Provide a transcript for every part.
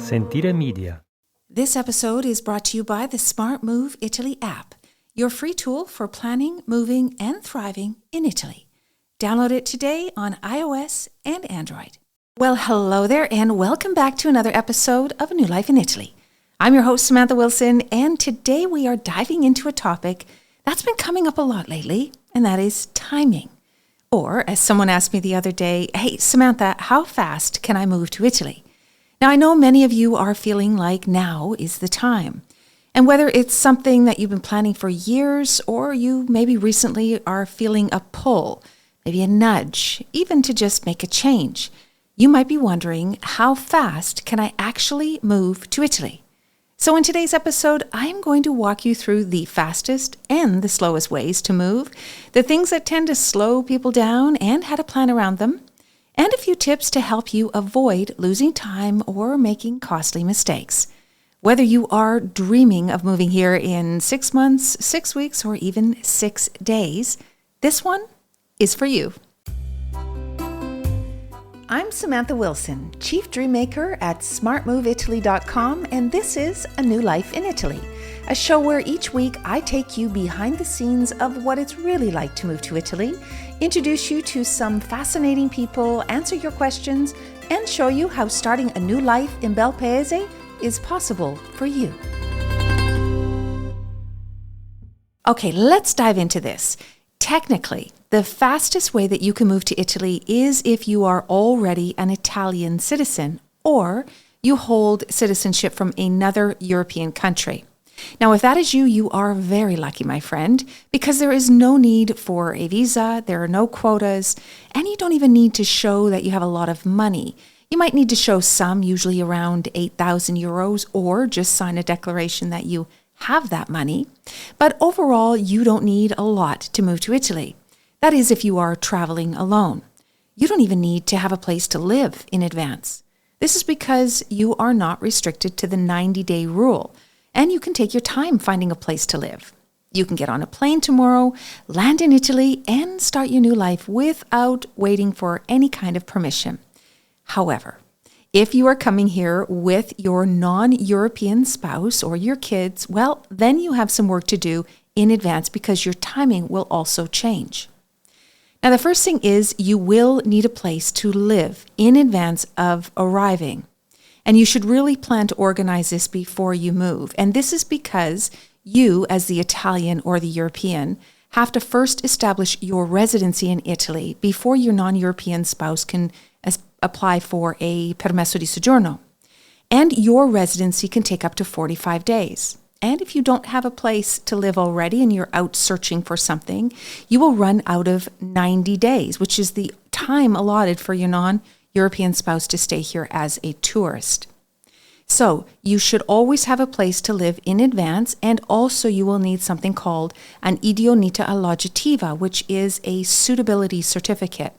Sentire Media. This episode is brought to you by the Smart Move Italy app, your free tool for planning, moving, and thriving in Italy. Download it today on iOS and Android. Well, hello there, and welcome back to another episode of A New Life in Italy. I'm your host, Samantha Wilson, and today we are diving into a topic that's been coming up a lot lately, and that is timing. Or, as someone asked me the other day, hey, Samantha, how fast can I move to Italy? Now, I know many of you are feeling like now is the time. And whether it's something that you've been planning for years or you maybe recently are feeling a pull, maybe a nudge, even to just make a change, you might be wondering, how fast can I actually move to Italy? So in today's episode, I'm going to walk you through the fastest and the slowest ways to move, the things that tend to slow people down and how to plan around them, and a few tips to help you avoid losing time or making costly mistakes. Whether you are dreaming of moving here in 6 months, 6 weeks, or even 6 days, this one is for you. I'm Samantha Wilson, Chief Dreammaker at smartmoveitaly.com, and this is A New Life in Italy, a show where each week I take you behind the scenes of what it's really like to move to Italy, introduce you to some fascinating people, answer your questions, and show you how starting a new life in Bel Paese is possible for you. Okay, let's dive into this. Technically, the fastest way that you can move to Italy is if you are already an Italian citizen or you hold citizenship from another European country. Now, if that is you, you are very lucky, my friend, because there is no need for a visa, there are no quotas, and you don't even need to show that you have a lot of money. You might need to show some, usually around 8,000 euros, or just sign a declaration that you have that money. But overall, you don't need a lot to move to Italy. That is if you are traveling alone. You don't even need to have a place to live in advance. This is because you are not restricted to the 90-day rule, and you can take your time finding a place to live. You can get on a plane tomorrow, land in Italy, and start your new life without waiting for any kind of permission. However, if you are coming here with your non-European spouse or your kids, well, then you have some work to do in advance because your timing will also change. Now, the first thing is you will need a place to live in advance of arriving. And you should really plan to organize this before you move. And this is because you, as the Italian or the European, have to first establish your residency in Italy before your non-European spouse can apply for a permesso di soggiorno. And your residency can take up to 45 days. And if you don't have a place to live already and you're out searching for something, you will run out of 90 days, which is the time allotted for your non-European spouse to stay here as a tourist. So you should always have a place to live in advance, and also you will need something called an idoneità alloggitiva, which is a suitability certificate.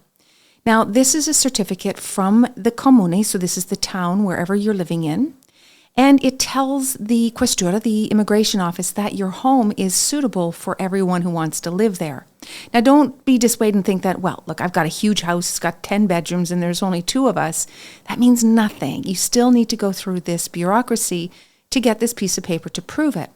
Now, this is a certificate from the comune, so this is the town wherever you're living in, and it tells the questura, the immigration office, that your home is suitable for everyone who wants to live there. Now, don't be dissuaded and think that, well, look, I've got a huge house, it's got 10 bedrooms, and there's only 2 of us. That means nothing. You still need to go through this bureaucracy to get this piece of paper to prove it.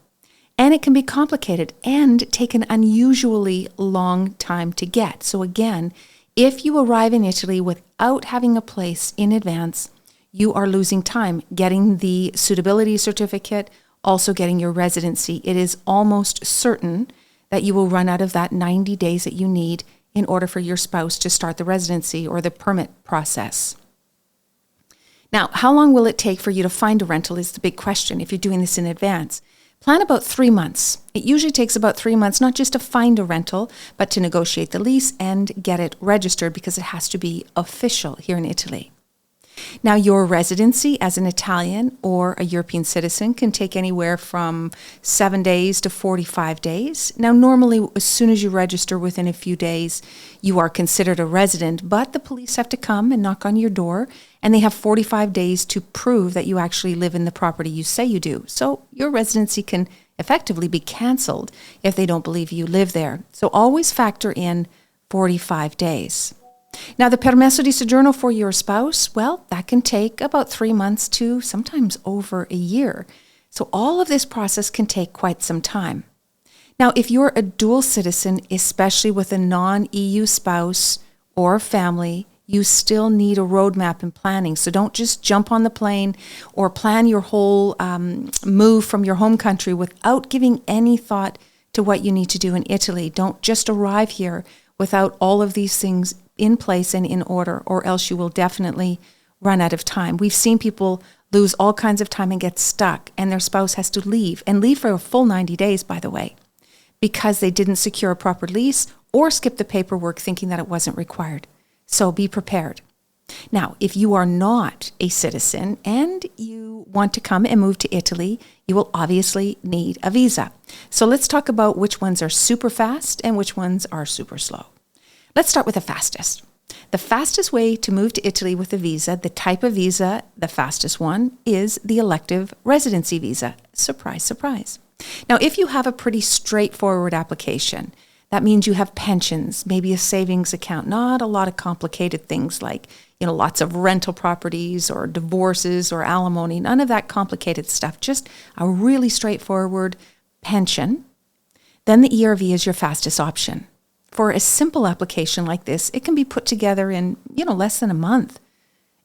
And it can be complicated and take an unusually long time to get. So again, if you arrive in Italy without having a place in advance, you are losing time getting the suitability certificate, also getting your residency. It is almost certain that you will run out of that 90 days that you need in order for your spouse to start the residency or the permit process. Now, how long will it take for you to find a rental is the big question if you're doing this in advance. Plan about 3 months. It usually takes about 3 months, not just to find a rental, but to negotiate the lease and get it registered because it has to be official here in Italy. Now, your residency as an Italian or a European citizen can take anywhere from 7 days to 45 days. Now, normally, as soon as you register within a few days, you are considered a resident, but the police have to come and knock on your door, and they have 45 days to prove that you actually live in the property you say you do. So your residency can effectively be canceled if they don't believe you live there. So always factor in 45 days. Now, the permesso di soggiorno for your spouse, well, that can take about 3 months to sometimes over a year. So all of this process can take quite some time. Now, if you're a dual citizen, especially with a non-EU spouse or family, you still need a roadmap and planning. So don't just jump on the plane or plan your whole move from your home country without giving any thought to what you need to do in Italy. Don't just arrive here without all of these things in place and in order, or else you will definitely run out of time. We've seen people lose all kinds of time and get stuck, and their spouse has to leave for a full 90 days, by the way, because they didn't secure a proper lease or skip the paperwork thinking that it wasn't required. So be prepared. Now, if you are not a citizen and you want to come and move to Italy, you will obviously need a visa. So let's talk about which ones are super fast and which ones are super slow. Let's start with the fastest. The fastest way to move to Italy with a visa, the type of visa, the fastest one, is the Elective Residency Visa. Surprise, surprise. Now, if you have a pretty straightforward application, that means you have pensions, maybe a savings account, not a lot of complicated things like, lots of rental properties or divorces or alimony, none of that complicated stuff, just a really straightforward pension, then the ERV is your fastest option. For a simple application like this, it can be put together in, less than a month.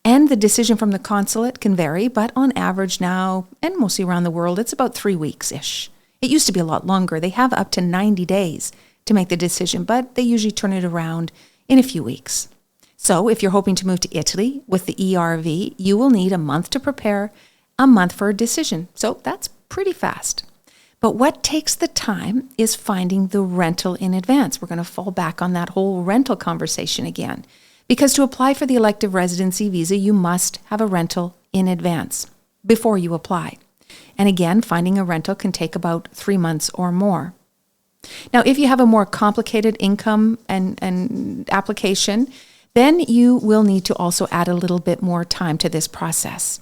And the decision from the consulate can vary, but on average now, and mostly around the world, it's about 3 weeks-ish. It used to be a lot longer. They have up to 90 days to make the decision, but they usually turn it around in a few weeks. So if you're hoping to move to Italy with the ERV, you will need a month to prepare, a month for a decision. So that's pretty fast. But what takes the time is finding the rental in advance. We're going to fall back on that whole rental conversation again. Because to apply for the Elective Residency Visa, you must have a rental in advance before you apply. And again, finding a rental can take about 3 months or more. Now, if you have a more complicated income and application, then you will need to also add a little bit more time to this process.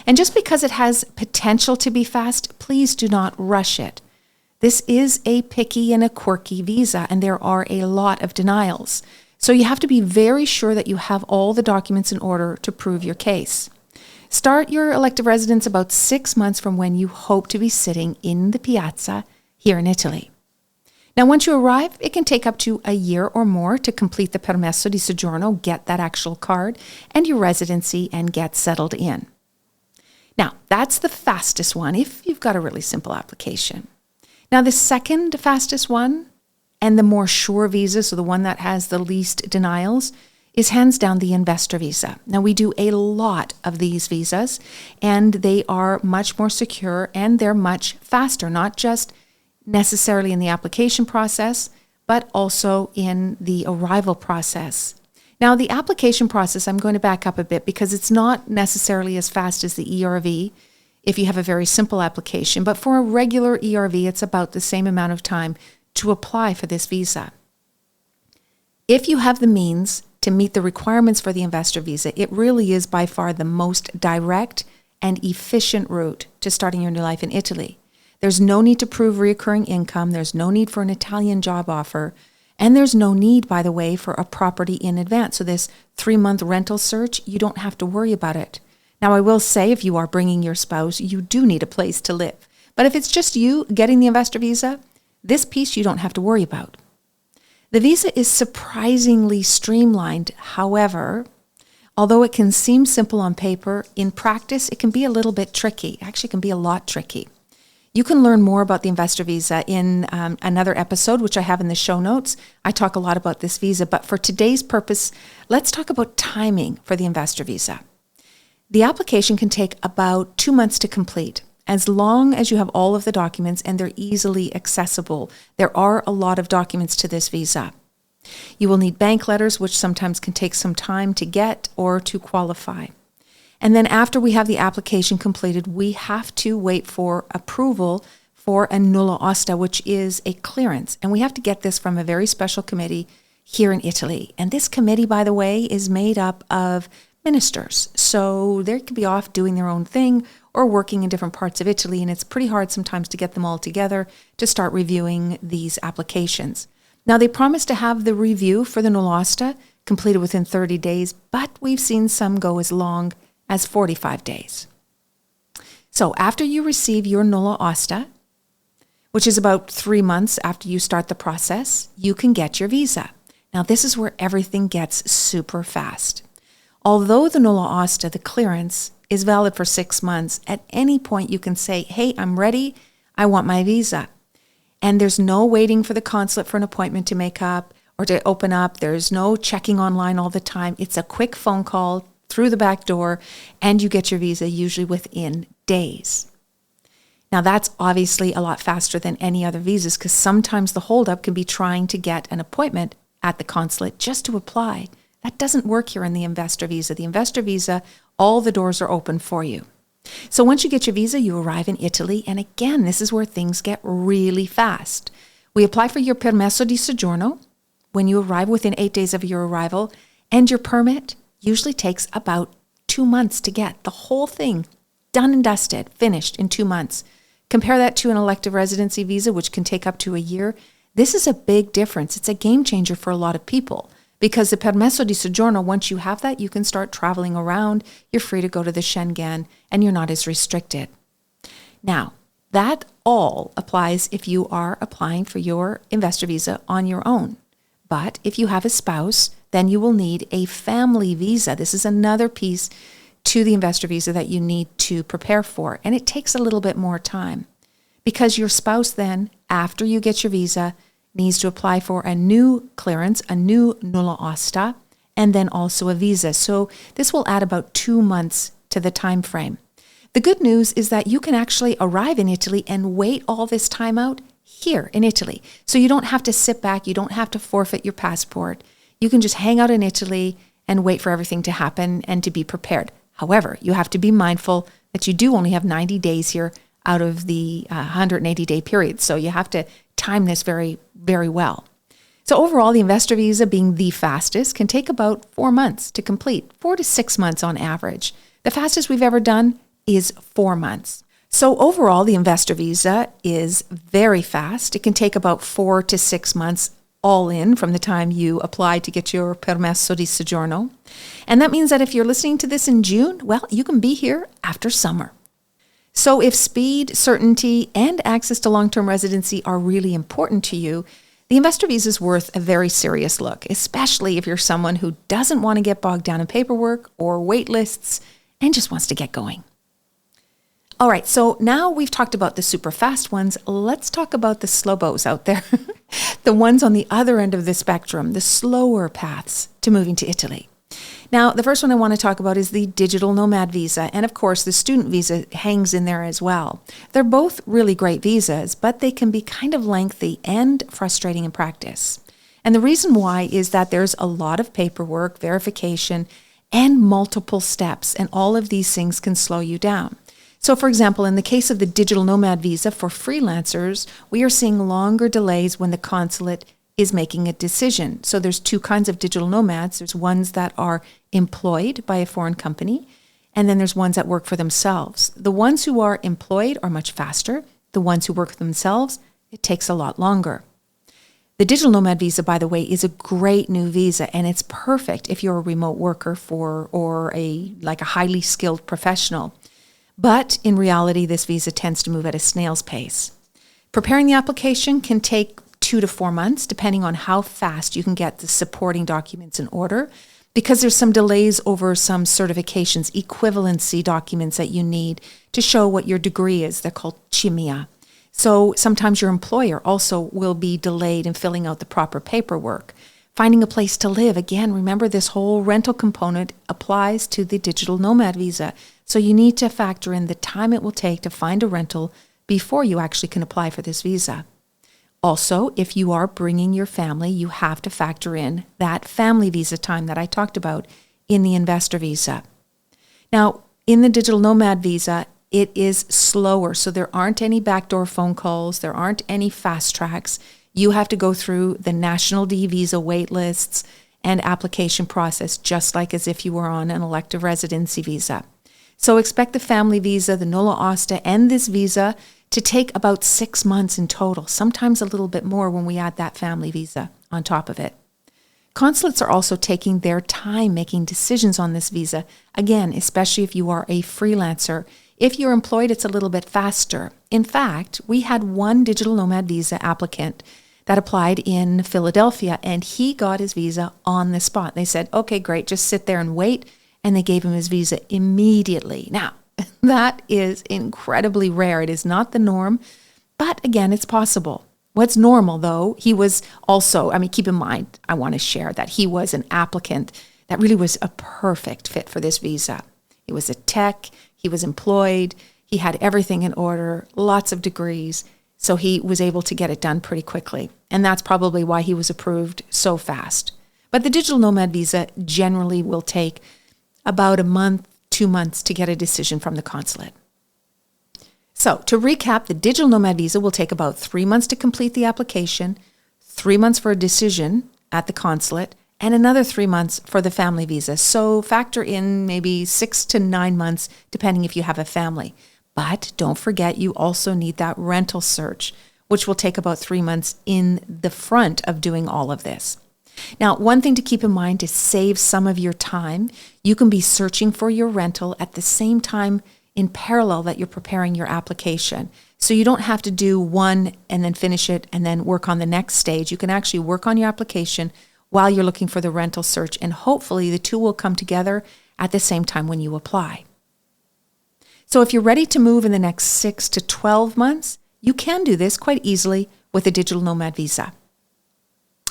And just because it has potential to be fast, please do not rush it. This is a picky and a quirky visa, and there are a lot of denials. So you have to be very sure that you have all the documents in order to prove your case. Start your elective residence about 6 months from when you hope to be sitting in the piazza here in Italy. Now, once you arrive, it can take up to a year or more to complete the permesso di soggiorno, get that actual card, and your residency and get settled in. Now, that's the fastest one if you've got a really simple application. Now, the second fastest one and the more sure visa, so the one that has the least denials, is hands down the investor visa. Now, we do a lot of these visas, and they are much more secure and they're much faster, not just necessarily in the application process, but also in the arrival process. Now, the application process, I'm going to back up a bit because it's not necessarily as fast as the ERV if you have a very simple application, but for a regular ERV, it's about the same amount of time to apply for this visa. If you have the means to meet the requirements for the investor visa, it really is by far the most direct and efficient route to starting your new life in Italy. There's no need to prove recurring income. There's no need for an Italian job offer. And there's no need, by the way, for a property in advance. So this 3-month rental search, you don't have to worry about it. Now, I will say if you are bringing your spouse, you do need a place to live. But if it's just you getting the investor visa, this piece you don't have to worry about. The visa is surprisingly streamlined. However, although it can seem simple on paper, in practice, it can be a little bit tricky. Actually, it can be a lot tricky. You can learn more about the investor visa in another episode, which I have in the show notes. I talk a lot about this visa, but for today's purpose, let's talk about timing for the investor visa. The application can take about 2 months to complete, as long as you have all of the documents and they're easily accessible. There are a lot of documents to this visa. You will need bank letters, which sometimes can take some time to get or to qualify. And then after we have the application completed, we have to wait for approval for a nulla osta, which is a clearance. And we have to get this from a very special committee here in Italy. And this committee, by the way, is made up of ministers. So they could be off doing their own thing or working in different parts of Italy. And it's pretty hard sometimes to get them all together to start reviewing these applications. Now, they promise to have the review for the nulla osta completed within 30 days, but we've seen some go as long as 45 days. So after you receive your nulla osta, which is about 3 months after you start the process, you can get your visa. Now, this is where everything gets super fast. Although the nulla osta, the clearance, is valid for 6 months, at any point you can say, hey, I'm ready, I want my visa. And there's no waiting for the consulate for an appointment to make up or to open up. There's no checking online all the time. It's a quick phone call through the back door, and you get your visa usually within days. Now, that's obviously a lot faster than any other visas because sometimes the holdup can be trying to get an appointment at the consulate just to apply. That doesn't work here in the investor visa. The investor visa, all the doors are open for you. So once you get your visa, you arrive in Italy. And again, this is where things get really fast. We apply for your permesso di soggiorno when you arrive within 8 days of your arrival. And your permit usually takes about 2 months to get. The whole thing done and dusted, finished in 2 months. Compare that to an elective residency visa, which can take up to a year. This is a big difference. It's a game changer for a lot of people because the permesso di soggiorno, once you have that, you can start traveling around. You're free to go to the Schengen and you're not as restricted. Now, that all applies if you are applying for your investor visa on your own. But if you have a spouse, then you will need a family visa. This is another piece to the investor visa that you need to prepare for. And it takes a little bit more time because your spouse then, after you get your visa, needs to apply for a new clearance, a new nulla osta, and then also a visa. So this will add about 2 months to the time frame. The good news is that you can actually arrive in Italy and wait all this time out here in Italy. So you don't have to sit back. You don't have to forfeit your passport. You can just hang out in Italy and wait for everything to happen and to be prepared. However, you have to be mindful that you do only have 90 days here out of the 180-day period. So you have to time this very, very well. So overall, the investor visa, being the fastest, can take about 4 months to complete, 4 to 6 months on average. The fastest we've ever done is 4 months. So overall, the investor visa is very fast. It can take about 4 to 6 months all in from the time you apply to get your permesso di soggiorno. And that means that if you're listening to this in June, well, you can be here after summer. So if speed, certainty, and access to long-term residency are really important to you, the investor visa is worth a very serious look, especially if you're someone who doesn't want to get bogged down in paperwork or wait lists and just wants to get going. All right, so now we've talked about the super fast ones. Let's talk about the slowbos out there, the ones on the other end of the spectrum, the slower paths to moving to Italy. Now, the first one I want to talk about is the digital nomad visa. And of course, the student visa hangs in there as well. They're both really great visas, but they can be kind of lengthy and frustrating in practice. And the reason why is that there's a lot of paperwork, verification, and multiple steps. And all of these things can slow you down. So, for example, in the case of the digital nomad visa for freelancers, we are seeing longer delays when the consulate is making a decision. So there's 2 kinds of digital nomads. There's ones that are employed by a foreign company, and then there's ones that work for themselves. The ones who are employed are much faster. The ones who work for themselves, it takes a lot longer. The digital nomad visa, by the way, is a great new visa, and it's perfect if you're a remote worker or a highly skilled professional. But in reality, this visa tends to move at a snail's pace. Preparing the application can take 2 to 4 months, depending on how fast you can get the supporting documents in order, because there's some delays over some certifications, equivalency documents that you need to show what your degree is. They're called CIMIA. So sometimes your employer also will be delayed in filling out the proper paperwork. Finding a place to live, again, remember this whole rental component applies to the digital nomad visa. So you need to factor in the time it will take to find a rental before you actually can apply for this visa. Also, if you are bringing your family, you have to factor in that family visa time that I talked about in the investor visa. Now, in the digital nomad visa, it is slower. So there aren't any backdoor phone calls. There aren't any fast tracks. You have to go through the national D visa wait lists and application process, just like as if you were on an elective residency visa. So expect the family visa, the nulla osta, and this visa to take about 6 months in total, sometimes a little bit more when we add that family visa on top of it. Consulates are also taking their time making decisions on this visa. Again, especially if you are a freelancer. If you're employed, it's a little bit faster. In fact, we had one digital nomad visa applicant that applied in Philadelphia, and he got his visa on the spot. They said, okay, great, just sit there and wait. And they gave him his visa immediately. Now, that is incredibly rare. It is not the norm, but again, it's possible. What's normal, though, he was also, keep in mind, I want to share that he was an applicant that really was a perfect fit for this visa. He was a tech, he was employed, he had everything in order, lots of degrees, so he was able to get it done pretty quickly. And that's probably why he was approved so fast. But the digital nomad visa generally will take about a month, 2 months to get a decision from the consulate. So to recap, the digital nomad visa will take about 3 months to complete the application, 3 months for a decision at the consulate, and another 3 months for the family visa. So factor in maybe 6 to 9 months, depending if you have a family. But don't forget, you also need that rental search, which will take about 3 months in the front of doing all of this. Now, one thing to keep in mind to save some of your time, you can be searching for your rental at the same time in parallel that you're preparing your application. So you don't have to do one and then finish it and then work on the next stage. You can actually work on your application while you're looking for the rental search, and hopefully the two will come together at the same time when you apply. So if you're ready to move in the next 6 to 12 months, you can do this quite easily with a digital nomad visa.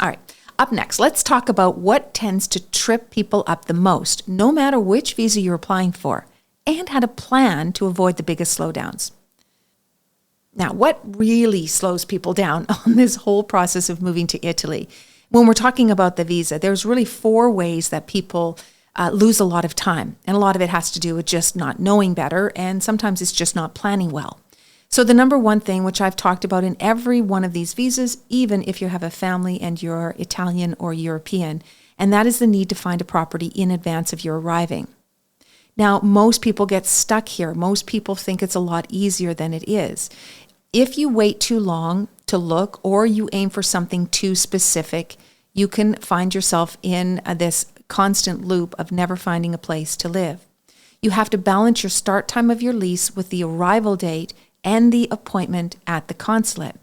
All right, up next, let's talk about what tends to trip people up the most, no matter which visa you're applying for, and how to plan to avoid the biggest slowdowns. Now, what really slows people down on this whole process of moving to Italy? When we're talking about the visa, there's really 4 ways that people lose a lot of time. And a lot of it has to do with just not knowing better, and sometimes it's just not planning well. So the number one thing, which I've talked about in every one of these visas, even if you have a family and you're Italian or European, and that is the need to find a property in advance of your arriving. Now, most people get stuck here. Most people think it's a lot easier than it is. If you wait too long to look, or you aim for something too specific, you can find yourself in this constant loop of never finding a place to live. You have to balance your start time of your lease with the arrival date and the appointment at the consulate.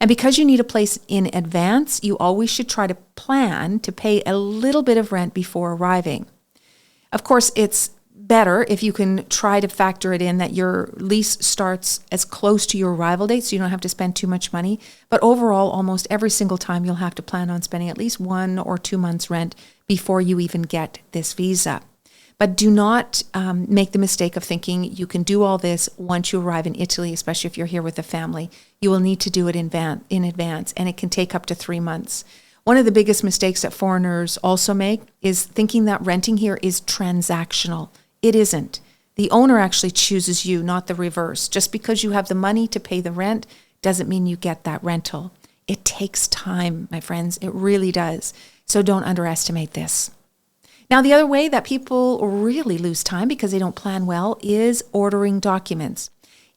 And because you need a place in advance, you always should try to plan to pay a little bit of rent before arriving. Of course, it's better if you can try to factor it in that your lease starts as close to your arrival date so you don't have to spend too much money. But overall, almost every single time you'll have to plan on spending at least 1 or 2 months rent before you even get this visa. But do not make the mistake of thinking you can do all this once you arrive in Italy, especially if you're here with a family. You will need to do it in advance, and it can take up to 3 months. One of the biggest mistakes that foreigners also make is thinking that renting here is transactional. It isn't. The owner actually chooses you, not the reverse. Just because you have the money to pay the rent doesn't mean you get that rental. It takes time, my friends. It really does. So don't underestimate this. Now, the other way that people really lose time because they don't plan well is ordering documents.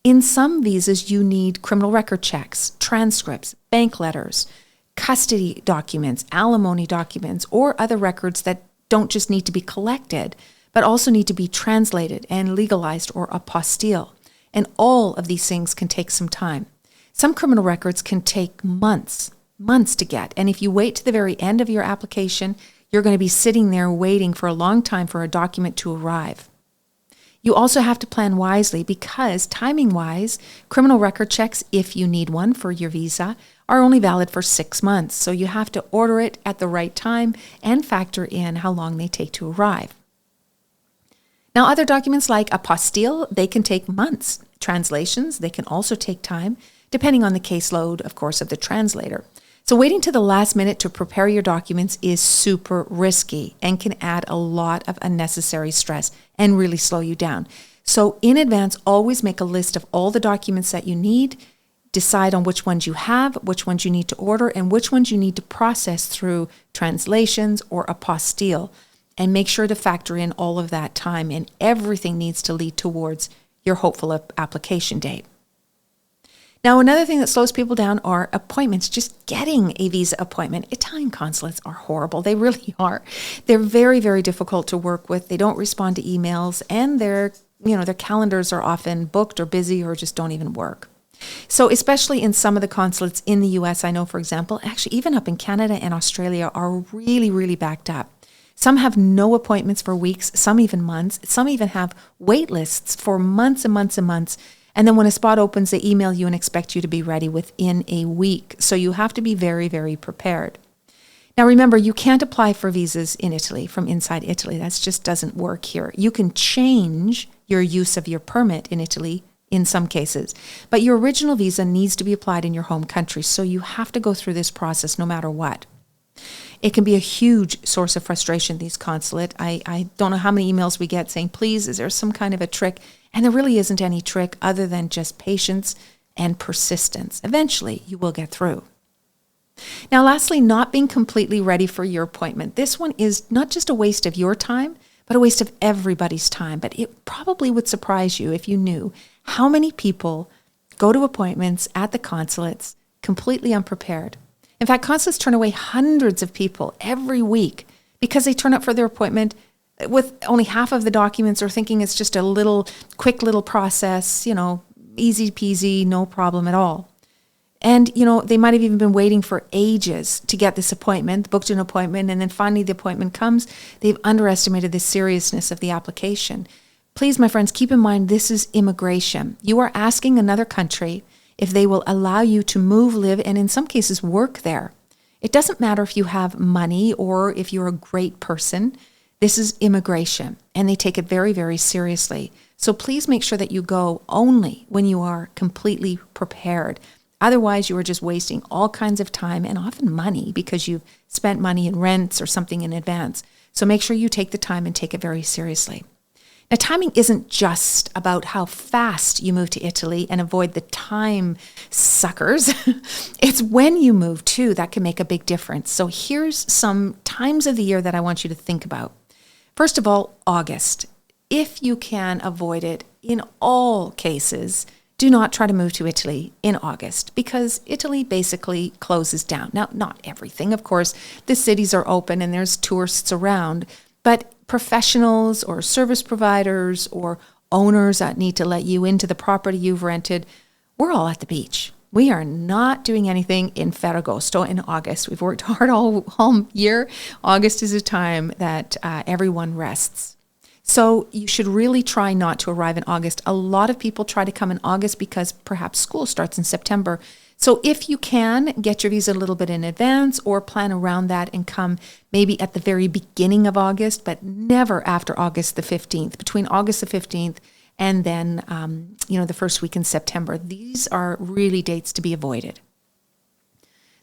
In some visas, you need criminal record checks, transcripts, bank letters, custody documents, alimony documents, or other records that don't just need to be collected, but also need to be translated and legalized or apostille. And all of these things can take some time. Some criminal records can take months to get. And if you wait to the very end of your application, you're going to be sitting there waiting for a long time for a document to arrive. You also have to plan wisely because timing-wise, criminal record checks, if you need one for your visa, are only valid for 6 months. So you have to order it at the right time and factor in how long they take to arrive. Now, other documents like apostille, they can take months. Translations, they can also take time, depending on the caseload, of course, of the translator. So waiting to the last minute to prepare your documents is super risky and can add a lot of unnecessary stress and really slow you down. So in advance, always make a list of all the documents that you need, decide on which ones you have, which ones you need to order, and which ones you need to process through translations or apostille. And make sure to factor in all of that time, and everything needs to lead towards your hopeful application date. Now, another thing that slows people down are appointments, just getting a visa appointment. Italian consulates are horrible. They really are. They're very, very difficult to work with. They don't respond to emails, and their calendars are often booked or busy or just don't even work. So especially in some of the consulates in the US, I know, for example, actually even up in Canada and Australia are really, really backed up. Some have no appointments for weeks, some even months. Some even have wait lists for months and months and months. And then when a spot opens, they email you and expect you to be ready within a week. So you have to be very, very prepared. Now, remember, you can't apply for visas in Italy from inside Italy. That just doesn't work here. You can change your use of your permit in Italy in some cases, but your original visa needs to be applied in your home country. So you have to go through this process no matter what. It can be a huge source of frustration, these consulate. I don't know how many emails we get saying, please, is there some kind of a trick? And there really isn't any trick other than just patience and persistence. Eventually, you will get through. Now, lastly, not being completely ready for your appointment. This one is not just a waste of your time, but a waste of everybody's time. But it probably would surprise you if you knew how many people go to appointments at the consulates completely unprepared. In fact, consulates turn away hundreds of people every week because they turn up for their appointment with only half of the documents or thinking it's just a quick little process, easy peasy, no problem at all. And, they might have even been waiting for ages to get this appointment, booked an appointment, and then finally the appointment comes. They've underestimated the seriousness of the application. Please, my friends, keep in mind this is immigration. You are asking another country if they will allow you to move, live, and in some cases work there. It doesn't matter if you have money or if you're a great person. This is immigration, and they take it very, very seriously. So please make sure that you go only when you are completely prepared. Otherwise, you are just wasting all kinds of time and often money because you've spent money in rents or something in advance. So make sure you take the time and take it very seriously. Now, timing isn't just about how fast you move to Italy and avoid the time suckers. It's when you move, too, that can make a big difference. So here's some times of the year that I want you to think about. First of all, August. If you can avoid it, in all cases, do not try to move to Italy in August because Italy basically closes down. Now, not everything, of course. The cities are open and there's tourists around, but professionals or service providers or owners that need to let you into the property you've rented, we're all at the beach. We are not doing anything in Ferragosto in August. We've worked hard all year. August is a time that everyone rests. So you should really try not to arrive in August. A lot of people try to come in August because perhaps school starts in September. So if you can, get your visa a little bit in advance or plan around that and come maybe at the very beginning of August, but never after August the 15th. Between August the 15th and then, the first week in September. These are really dates to be avoided.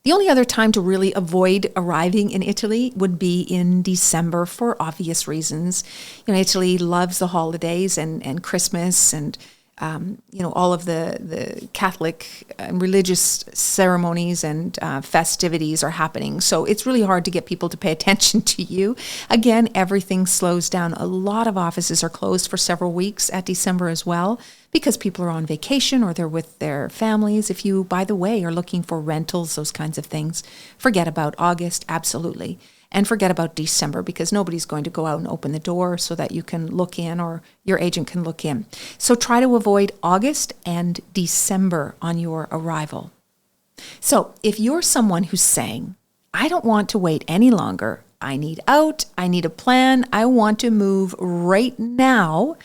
The only other time to really avoid arriving in Italy would be in December for obvious reasons. Italy loves the holidays and Christmas and all of the Catholic and religious ceremonies and festivities are happening. So it's really hard to get people to pay attention to you. Again, everything slows down. A lot of offices are closed for several weeks at December as well because people are on vacation or they're with their families. If you, by the way, are looking for rentals, those kinds of things, forget about August, absolutely. And forget about December because nobody's going to go out and open the door so that you can look in or your agent can look in. So try to avoid August and December on your arrival. So if you're someone who's saying, I don't want to wait any longer, I need out, I need a plan, I want to move right now,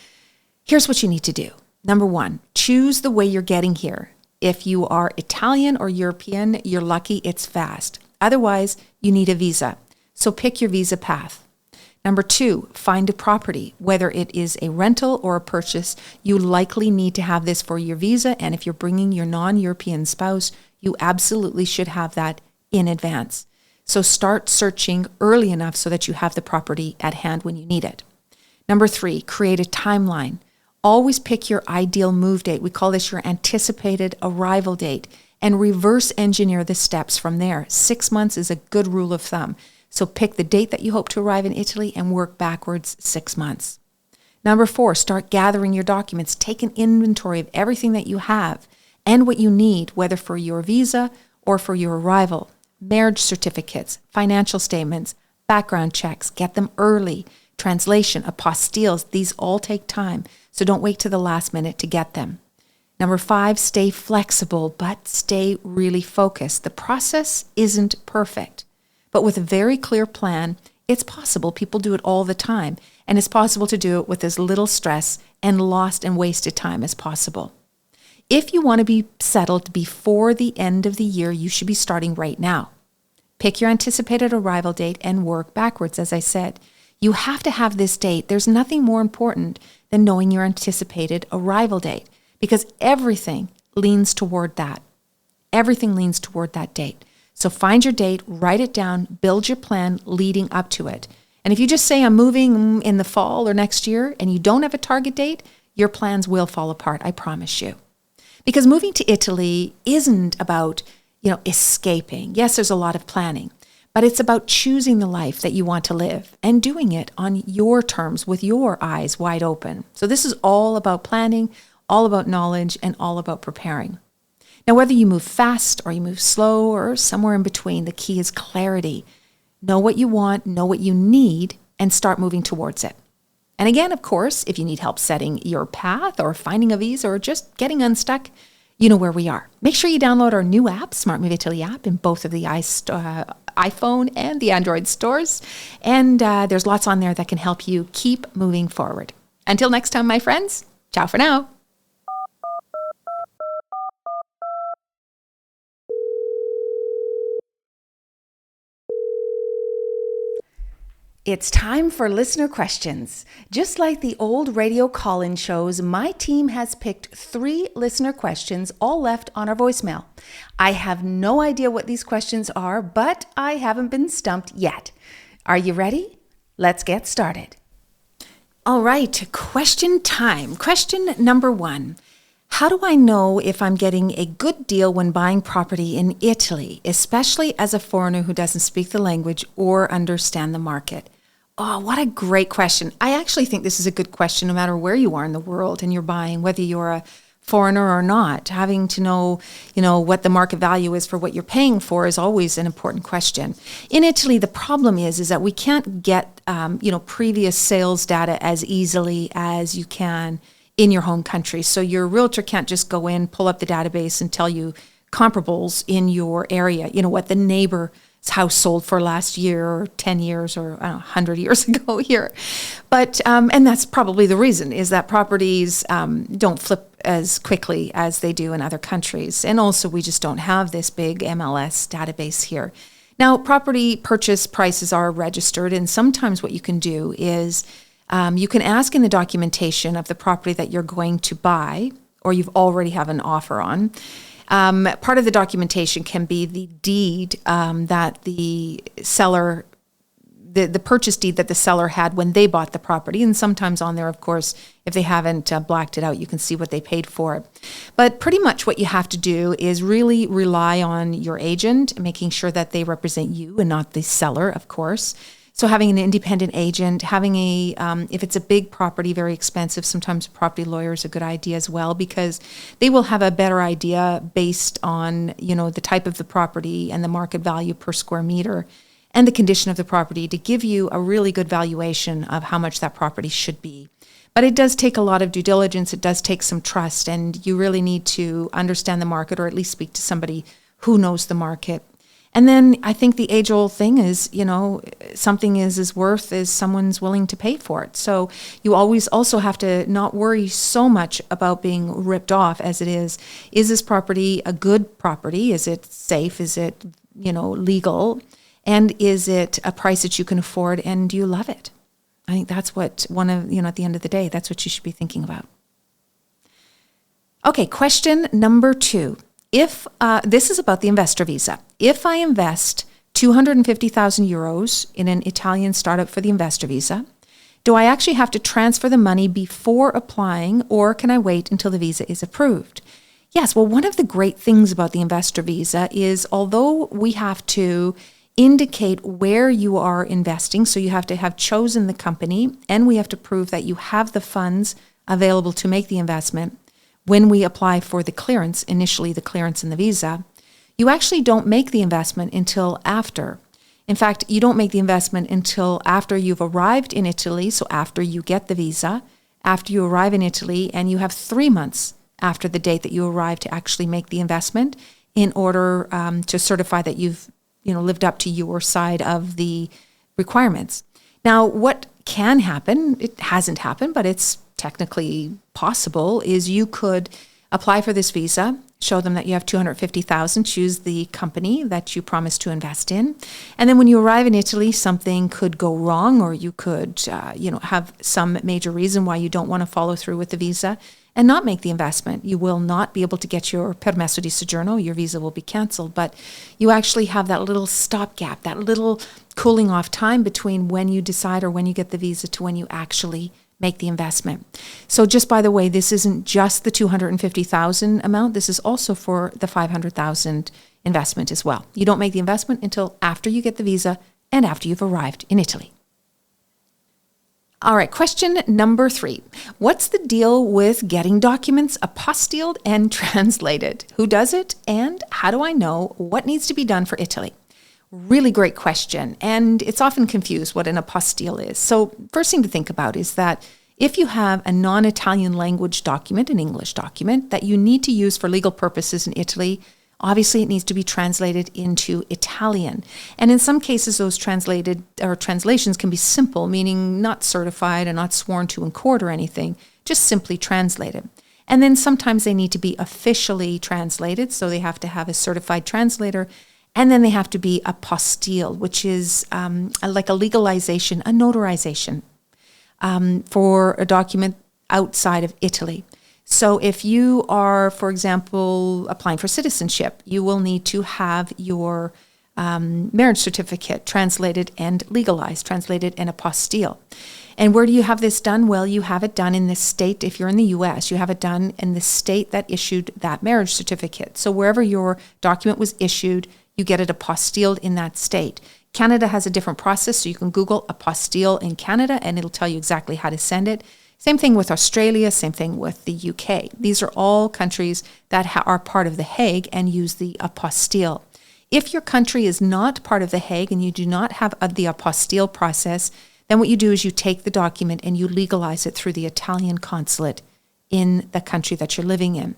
here's what you need to do. Number one, choose the way you're getting here. If you are Italian or European, you're lucky it's fast. Otherwise, you need a visa. So pick your visa path. Number two, find a property. Whether it is a rental or a purchase, you likely need to have this for your visa. And if you're bringing your non-European spouse, you absolutely should have that in advance. So start searching early enough so that you have the property at hand when you need it. Number three, create a timeline. Always pick your ideal move date. We call this your anticipated arrival date and reverse engineer the steps from there. 6 months is a good rule of thumb. So pick the date that you hope to arrive in Italy and work backwards 6 months. Number four, start gathering your documents. Take an inventory of everything that you have and what you need, whether for your visa or for your arrival. Marriage certificates, financial statements, background checks, get them early. Translation, apostilles, these all take time, so don't wait to the last minute to get them. Number 5, stay flexible, but stay really focused. The process isn't perfect, but with a very clear plan, it's possible. People do it all the time, and it's possible to do it with as little stress and lost and wasted time as possible. If you want to be settled before the end of the year, you should be starting right now. Pick your anticipated arrival date and work backwards, as I said. You have to have this date. There's nothing more important than knowing your anticipated arrival date, because everything leans toward that. Everything leans toward that date. So find your date, write it down, build your plan leading up to it. And if you just say I'm moving in the fall or next year and you don't have a target date, your plans will fall apart, I promise you. Because moving to Italy isn't about, escaping. Yes, there's a lot of planning, but it's about choosing the life that you want to live and doing it on your terms with your eyes wide open. So this is all about planning, all about knowledge, and all about preparing. Now, whether you move fast or you move slow or somewhere in between, the key is clarity. Know what you want, know what you need, and start moving towards it. And again, of course, if you need help setting your path or finding a visa or just getting unstuck, you know where we are. Make sure you download our new app, Smart Move Italy app, in both of the iPhone and the Android stores. And there's lots on there that can help you keep moving forward. Until next time, my friends, ciao for now. It's time for listener questions. Just like the old radio call-in shows, my team has picked 3 listener questions, all left on our voicemail. I have no idea what these questions are, but I haven't been stumped yet. Are you ready? Let's get started. All right, question time. Question number 1. How do I know if I'm getting a good deal when buying property in Italy, especially as a foreigner who doesn't speak the language or understand the market? Oh, what a great question. I actually think this is a good question no matter where you are in the world and you're buying, whether you're a foreigner or not. Having to know, what the market value is for what you're paying for is always an important question. In Italy, the problem is that we can't get, previous sales data as easily as you can in your home country. So your realtor can't just go in, pull up the database and tell you comparables in your area, what the neighbor's house sold for last year or 10 years or 100 years ago here. But, and that's probably the reason, is that properties don't flip as quickly as they do in other countries. And also we just don't have this big MLS database here. Now, property purchase prices are registered, and sometimes what you can do is you can ask in the documentation of the property that you're going to buy, or you've already have an offer on. Part of the documentation can be the deed that the seller, the purchase deed that the seller had when they bought the property. And sometimes on there, of course, if they haven't blacked it out, you can see what they paid for it. But pretty much what you have to do is really rely on your agent, making sure that they represent you and not the seller, of course. So having an independent agent, having if it's a big property, very expensive, sometimes a property lawyer is a good idea as well, because they will have a better idea based on, the type of the property and the market value per square meter and the condition of the property to give you a really good valuation of how much that property should be. But it does take a lot of due diligence. It does take some trust, and you really need to understand the market, or at least speak to somebody who knows the market. And then I think the age-old thing is, something is as worth as someone's willing to pay for it. So you always also have to not worry so much about being ripped off as it is. Is this property a good property? Is it safe? Is it, legal? And is it a price that you can afford? And do you love it? I think that's what at the end of the day, that's what you should be thinking about. Okay, question number 2. If this is about the investor visa. If I invest 250,000 euros in an Italian startup for the investor visa, do I actually have to transfer the money before applying, or can I wait until the visa is approved? Yes, well, one of the great things about the investor visa is, although we have to indicate where you are investing, so you have to have chosen the company, and we have to prove that you have the funds available to make the investment, when we apply for the clearance, initially the clearance in the visa, you actually don't make the investment until after. In fact, you don't make the investment until after you've arrived in Italy, so after you get the visa, after you arrive in Italy, and you have 3 months after the date that you arrive to actually make the investment in order to certify that you've lived up to your side of the requirements. Now, what can happen, it hasn't happened, but it's technically possible, is you could apply for this visa, show them that you have $250,000, choose the company that you promised to invest in. And then when you arrive in Italy, something could go wrong, or you could, have some major reason why you don't want to follow through with the visa and not make the investment. You will not be able to get your permesso di soggiorno. Your visa will be canceled, but you actually have that little stopgap, that little cooling off time between when you decide or when you get the visa to when you actually make the investment. So just by the way, this isn't just the $250,000 amount. This is also for the $500,000 investment as well. You don't make the investment until after you get the visa and after you've arrived in Italy. All right, question number 3. What's the deal with getting documents apostilled and translated? Who does it? And how do I know what needs to be done for Italy? Really great question. And it's often confused what an apostille is. So first thing to think about is that if you have a non-Italian language document, an English document, that you need to use for legal purposes in Italy, obviously it needs to be translated into Italian. And in some cases, those translations can be simple, meaning not certified and not sworn to in court or anything, just simply translated. And then sometimes they need to be officially translated, so they have to have a certified translator. And then they have to be apostilled, which is like a legalization, a notarization for a document outside of Italy. So if you are, for example, applying for citizenship, you will need to have your marriage certificate translated and legalized, translated and apostille. And where do you have this done? Well, you have it done in the state. If you're in the U.S., you have it done in the state that issued that marriage certificate. So wherever your document was issued, you get it apostilled in that state. Canada has a different process, so you can Google apostille in Canada, and it'll tell you exactly how to send it. Same thing with Australia, same thing with the UK. These are all countries that are part of The Hague and use the apostille. If your country is not part of The Hague and you do not have the apostille process, then what you do is you take the document and you legalize it through the Italian consulate in the country that you're living in.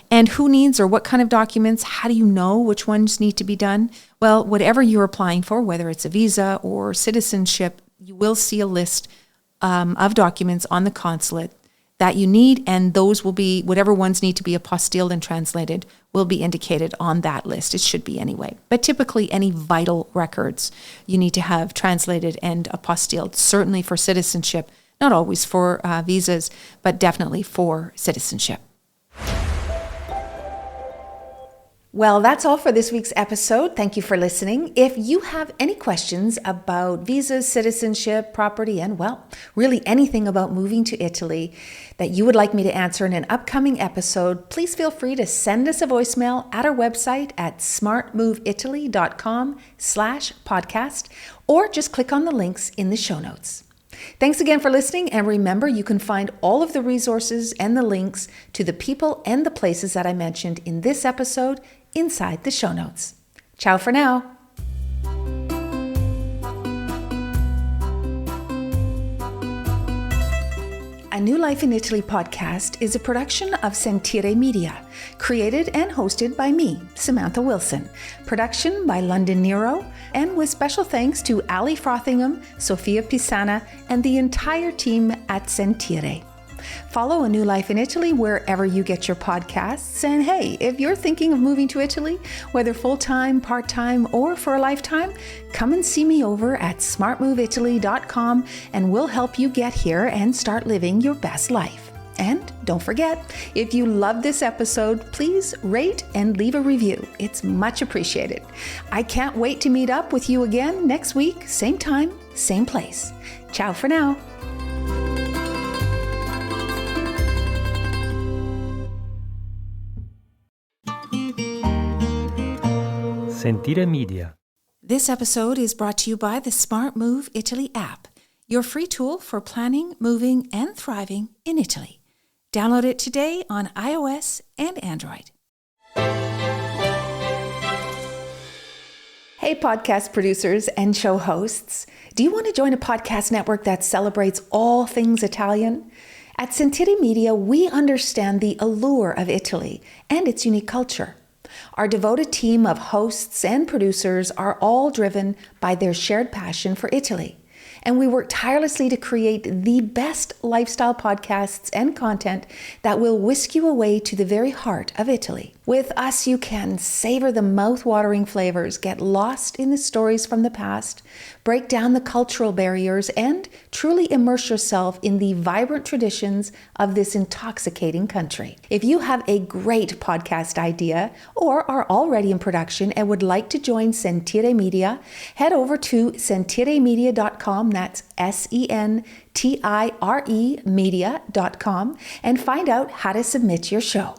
And who needs or what kind of documents? How do you know which ones need to be done? Well, whatever you're applying for, whether it's a visa or citizenship, you will see a list of documents on the consulate that you need, and those will be, whatever ones need to be apostilled and translated will be indicated on that list. It should be anyway. But typically any vital records you need to have translated and apostilled, certainly for citizenship, not always for visas, but definitely for citizenship. Well, that's all for this week's episode. Thank you for listening. If you have any questions about visas, citizenship, property, and, well, really anything about moving to Italy that you would like me to answer in an upcoming episode, please feel free to send us a voicemail at our website at smartmoveitaly.com/podcast, or just click on the links in the show notes. Thanks again for listening, and remember, you can find all of the resources and the links to the people and the places that I mentioned in this episode inside the show notes. Ciao for now. A New Life in Italy podcast is a production of Sentire Media, created and hosted by me, Samantha Wilson. Production by London Nero, and with special thanks to Ali Frothingham, Sofia Pisana, and the entire team at Sentire. Follow A New Life in Italy wherever you get your podcasts. And hey, if you're thinking of moving to Italy, whether full-time, part-time, or for a lifetime, come and see me over at smartmoveitaly.com, and we'll help you get here and start living your best life. And don't forget, if you love this episode, please rate and leave a review. It's much appreciated. I can't wait to meet up with you again next week, same time, same place. Ciao for now. Sentire Media. This episode is brought to you by the Smart Move Italy app, your free tool for planning, moving, and thriving in Italy. Download it today on iOS and Android. Hey, podcast producers and show hosts. Do you want to join a podcast network that celebrates all things Italian? At Sentire Media, we understand the allure of Italy and its unique culture. Our devoted team of hosts and producers are all driven by their shared passion for Italy. And we work tirelessly to create the best lifestyle podcasts and content that will whisk you away to the very heart of Italy. With us, you can savor the mouth-watering flavors, get lost in the stories from the past, break down the cultural barriers, and truly immerse yourself in the vibrant traditions of this intoxicating country. If you have a great podcast idea or are already in production and would like to join Sentire Media, head over to sentiremedia.com, that's SENTIRE media.com, and find out how to submit your show.